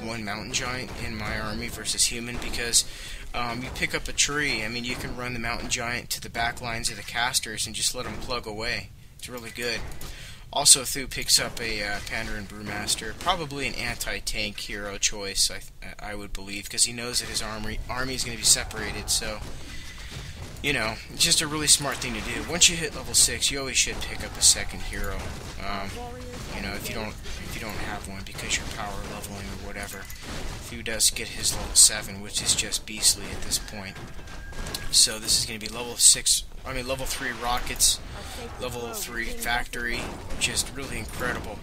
one mountain giant in my army versus human because you pick up a tree. I mean, you can run the mountain giant to the back lines of the casters and just let them plug away. It's really good. Also, Thu picks up a Pandaren Brewmaster, probably an anti-tank hero choice, I would believe, because he knows that his army is going to be separated. So, you know, it's just a really smart thing to do. Once you hit level 6, you always should pick up a second hero. You know, if you don't have one because you're power leveling or whatever. Thu does get his level 7, which is just beastly at this point. So this is going to be level 3 rockets, level 3 factory, just really incredible.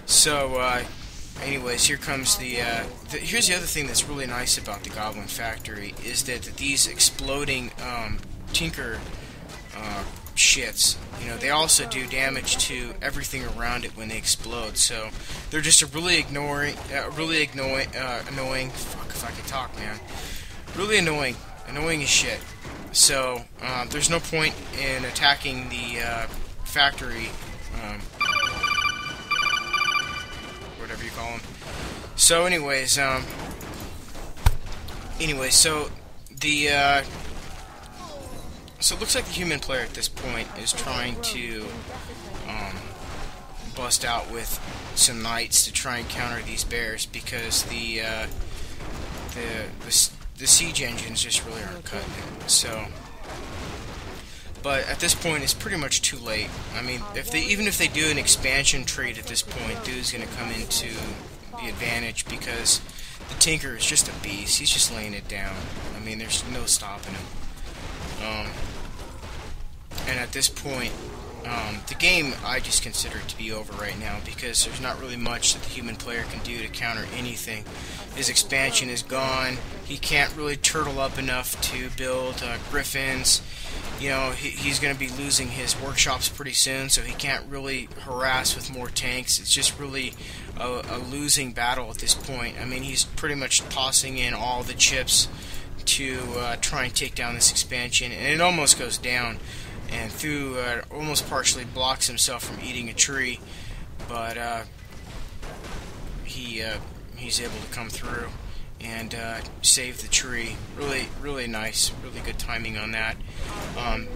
So, anyways, here comes here's the other thing that's really nice about the Goblin Factory is that these exploding Tinker shits, you know, they also do damage to everything around it when they explode. So they're just a really annoying. Fuck if I can talk, man. Really annoying as shit. So there's no point in attacking the factory, whatever you call them. So, anyways, so it looks like the human player at this point is trying to bust out with some knights to try and counter these bears because the siege engines just really aren't cutting it. So, but at this point, it's pretty much too late. I mean, even if they do an expansion trade at this point, Dude's going to come into the advantage because the Tinker is just a beast. He's just laying it down. I mean, there's no stopping him. And at this point, the game I just consider it to be over right now because there's not really much that the human player can do to counter anything. His expansion is gone. He can't really turtle up enough to build griffins. You know, he's going to be losing his workshops pretty soon, so he can't really harass with more tanks. It's just really a losing battle at this point. I mean, he's pretty much tossing in all the chips to try and take down this expansion, and it almost goes down. And Thu almost partially blocks himself from eating a tree, but he's able to come through and save the tree. Really nice, really good timing on that.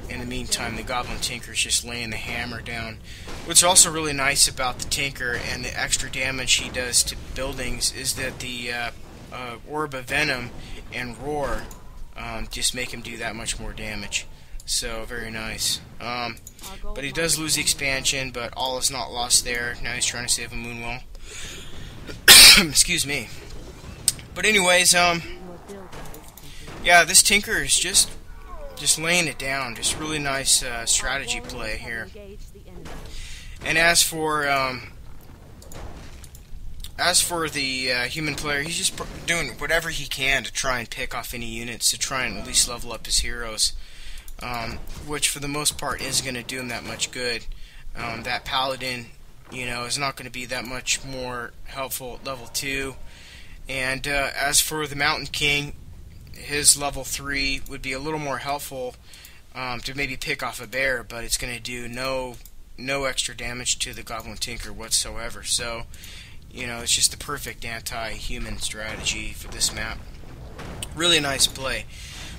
In the meantime, the Goblin Tinker is just laying the hammer down. What's also really nice about the Tinker and the extra damage he does to buildings is that the Orb of Venom and Roar just make him do that much more damage. So, very nice. But he does lose the expansion, but all is not lost there. Now he's trying to save a Moonwell. Excuse me. But anyways, yeah, this Tinker is just laying it down. Just really nice strategy play here. And as for the human player, he's just doing whatever he can to try and pick off any units to try and at least level up his heroes. Which for the most part isn't going to do him that much good. That Paladin, you know, is not going to be that much more helpful at level 2. And as for the Mountain King, his level 3 would be a little more helpful to maybe pick off a bear, but it's going to do no extra damage to the Goblin Tinker whatsoever. So, you know, it's just the perfect anti-human strategy for this map. Really nice play.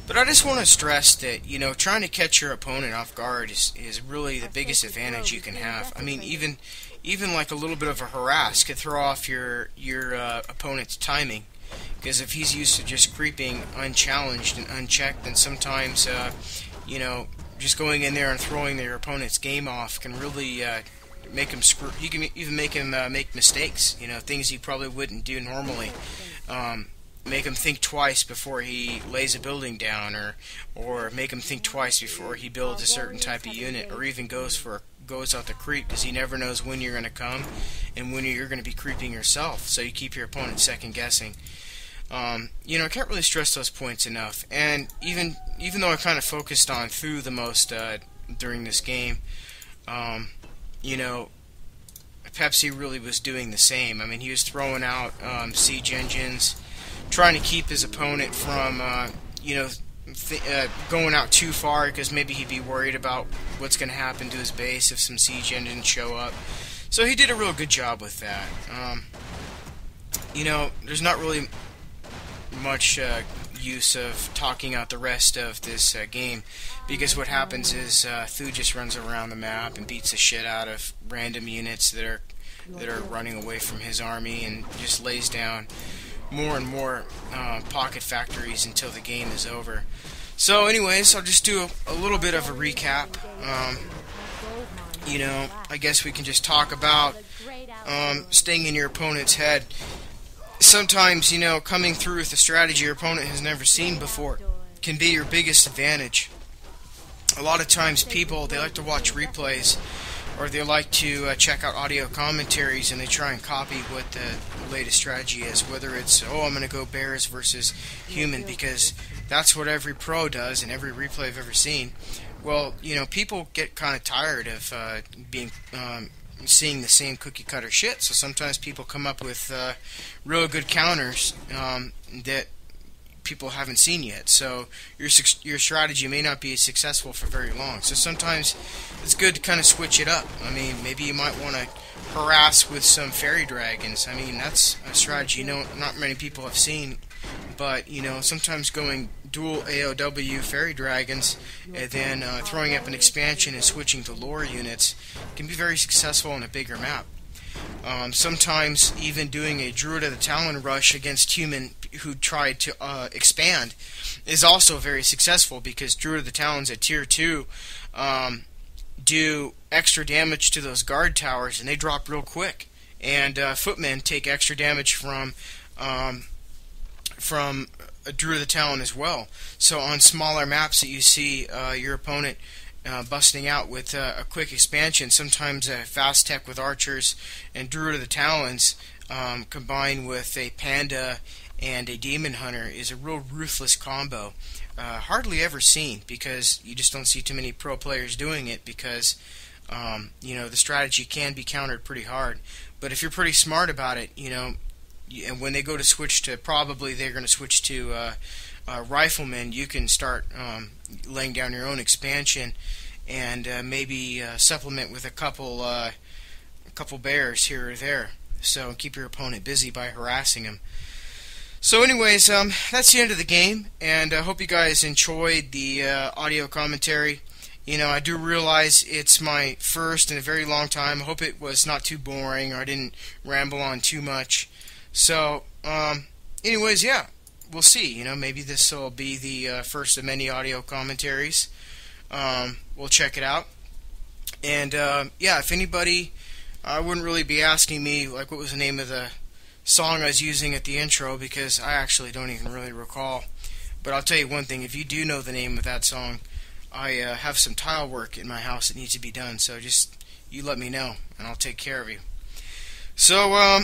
But I just want to stress that, you know, trying to catch your opponent off guard is really the biggest advantage you can have. I mean, even like a little bit of a harass could throw off your opponent's timing. Because if he's used to just creeping unchallenged and unchecked, then sometimes, you know, just going in there and throwing their opponent's game off can really make him screw. You can even make him make mistakes. You know, things he probably wouldn't do normally. Make him think twice before he lays a building down, or make him think twice before he builds a certain type of unit, or even goes out to creep, because he never knows when you're going to come and when you're going to be creeping yourself. So you keep your opponent second guessing. You know, I can't really stress those points enough. And even though I kind of focused on Thu the most during this game, you know, Pepsi really was doing the same. I mean, he was throwing out siege engines, trying to keep his opponent from, you know, going out too far, because maybe he'd be worried about what's going to happen to his base if some siege engines show up. So he did a real good job with that. You know, there's not really much use of talking out the rest of this game, because what happens is Thu just runs around the map and beats the shit out of random units that are running away from his army, and just lays down more and more pocket factories until the game is over. So anyways, I'll just do a little bit of a recap. I guess we can just talk about staying in your opponent's head. Sometimes, coming through with a strategy your opponent has never seen before can be your biggest advantage. A lot of times people, they like to watch replays, or they like to check out audio commentaries, and they try and copy what the latest strategy is, whether it's, I'm going to go bears versus human, because that's what every pro does and every replay I've ever seen. Well, people get kind of tired of seeing the same cookie cutter shit, so sometimes people come up with real good counters that people haven't seen yet. So your strategy may not be successful for very long. So sometimes it's good to kind of switch it up. I mean, maybe you might want to harass with some fairy dragons. I mean, that's a strategy not many people have seen. But sometimes going dual AOW fairy dragons and then throwing up an expansion and switching to lore units can be very successful on a bigger map. Sometimes even doing a Druid of the Talon rush against human who tried to expand is also very successful, because Druid of the Talons at tier 2 do extra damage to those guard towers, and they drop real quick. And footmen take extra damage from a Druid of the Talon as well. So on smaller maps that you see your opponent busting out with a quick expansion, sometimes a fast tech with archers and Druid of the Talons combined with a panda and a demon hunter is a real ruthless combo. Hardly ever seen, because you just don't see too many pro players doing it, because the strategy can be countered pretty hard. But if you're pretty smart about it, and when they go to switch to, probably they're going to switch to riflemen, you can start laying down your own expansion, and maybe supplement with a couple bears here or there. So keep your opponent busy by harassing him. So anyways, that's the end of the game, and I hope you guys enjoyed the audio commentary. I do realize it's my first in a very long time. I hope it was not too boring, or I didn't ramble on too much. So, anyways, yeah, we'll see. Maybe this will be the first of many audio commentaries. We'll check it out. And, yeah, if anybody, I wouldn't really be asking me, like, what was the name of the song I was using at the intro, because I actually don't even really recall. But I'll tell you one thing, if you do know the name of that song, I have some tile work in my house that needs to be done, so just, you let me know, and I'll take care of you. So,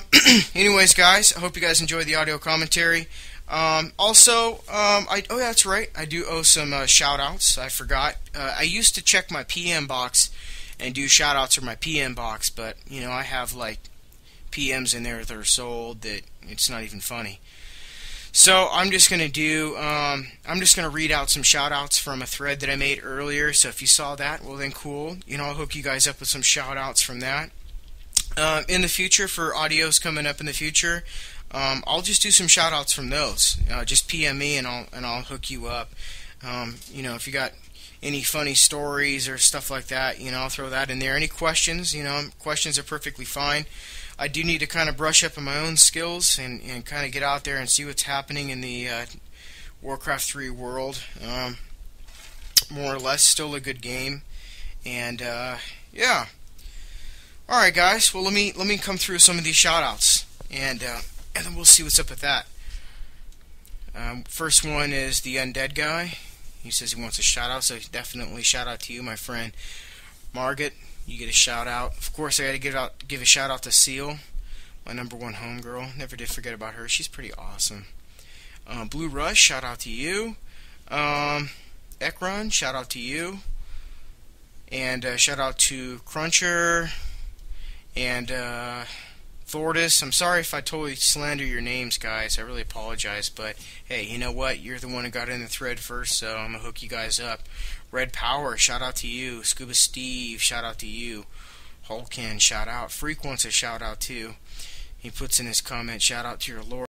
anyways, guys, I hope you guys enjoyed the audio commentary. Also, that's right, I do owe some shout-outs. I forgot. I used to check my PM box and do shout-outs for my PM box, but, I have, like, PMs in there that are sold that it's not even funny. So, I'm just going to read out some shout-outs from a thread that I made earlier, so if you saw that, well then cool. I'll hook you guys up with some shout-outs from that. In the future, for audios coming up in the future, I'll just do some shout-outs from those. Just PM me and I'll hook you up. If you got any funny stories or stuff like that, I'll throw that in there. Any questions, questions are perfectly fine. I do need to kind of brush up on my own skills and kind of get out there and see what's happening in the Warcraft 3 world. More or less, still a good game. And, yeah. Alright guys, well let me come through some of these shoutouts, and then we'll see what's up with that. First one is the Undead guy. He says he wants a shout out, so definitely shout out to you, my friend. Margaret, you get a shout out. Of course, I gotta give a shout out to Seal, my #1 homegirl. Never did forget about her. She's pretty awesome. Blue Rush, shout out to you. Ekron, shout out to you. And shout out to Cruncher and Thordis. I'm sorry if I totally slander your names, guys. I really apologize, but hey, you know what? You're the one who got in the thread first, so I'm gonna hook you guys up. Red Power, shout out to you. Scuba Steve, shout out to you. Hulkin, shout out. Freak wants a shout out too. He puts in his comment, shout out to your Lord.